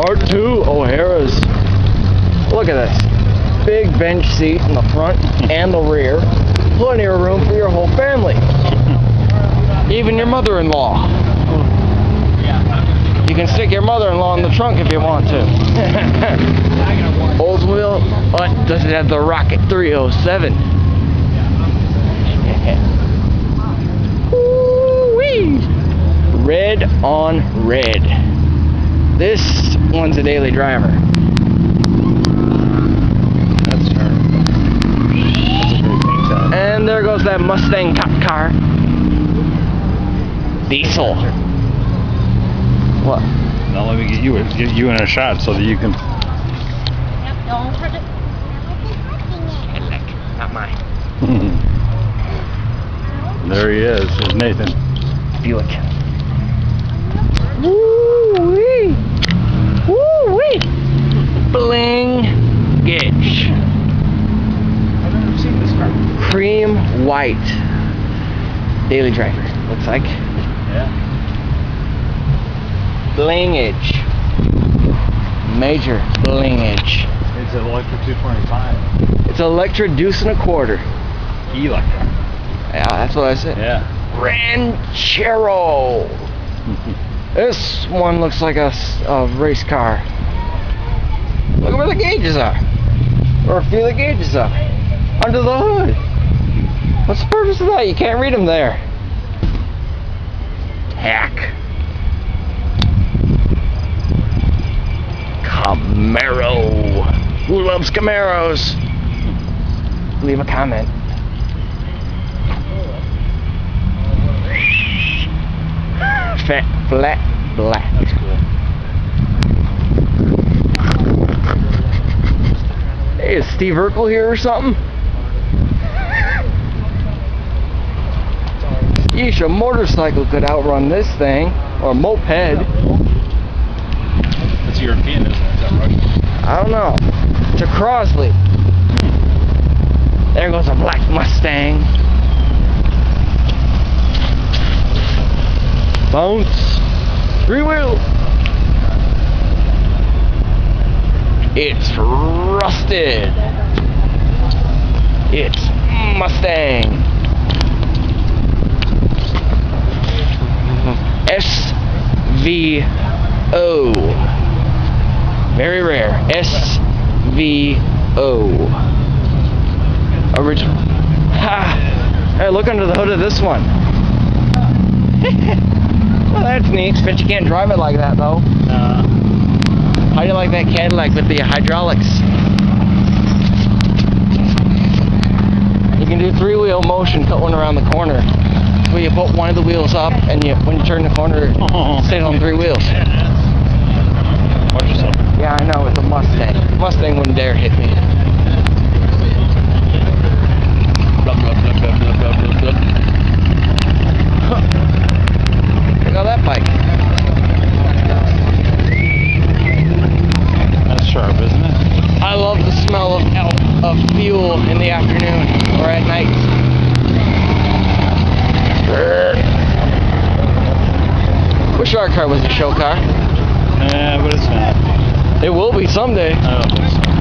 Part 2 O'Hara's. Look at this. Big bench seat in the front and the rear. Plenty of room for your whole family. Even your mother-in-law. You can stick your mother-in-law in the trunk if you want to. Oldsmobile, but does it have the Rocket 307? Woo-wee! Red on red. This one's a daily driver. That's her. That's a great paint job. And there goes that Mustang cop car. Diesel. What? Now let me get you in a shot so that you can. Not mine. There he is. There's Nathan. Buick. Woo-wee! Woo-wee! Bling Gitch. I've never seen this car. Cream white. Daily driver, looks like. Yeah. Blingage. Major blingage. It's an electric 225. It's Electra deuce and a quarter. Electric. Yeah, that's what I said. Yeah. Ranchero. This one looks like a race car. Look at where the gauges are. Or a few of the gauges are. Under the hood. What's the purpose of that? You can't read them there. Heck. Camaro. Who loves Camaros? Leave a comment. Fat, flat, black. That's cool. Hey, is Steve Urkel here or something? Yeesh, a motorcycle could outrun this thing. Or a moped. It's European, isn't it? Is that Russian? I don't know. It's a Crosley. There goes a black Mustang. Bounce. 3-wheel. It's rusted. It's Mustang. SVO. Very rare. SVO. Original. Ha! Hey, look under the hood of this one. Well, that's neat, but you can't drive it like that, though. How do you like that Cadillac with the hydraulics? You can do 3-wheel motion, cut one around the corner. Where you put one of the wheels up, and when you turn the corner, it stays on 3 wheels. Watch yourself. Yeah, I know, it's a Mustang. Mustang wouldn't dare hit me. Blah, blah, blah, blah, blah, blah, blah, blah. Look at that bike. That's sharp, isn't it? I love the smell of fuel in the afternoon or at night. Wish our car was a show car. Yeah, but it's not. It will be someday. I don't think so.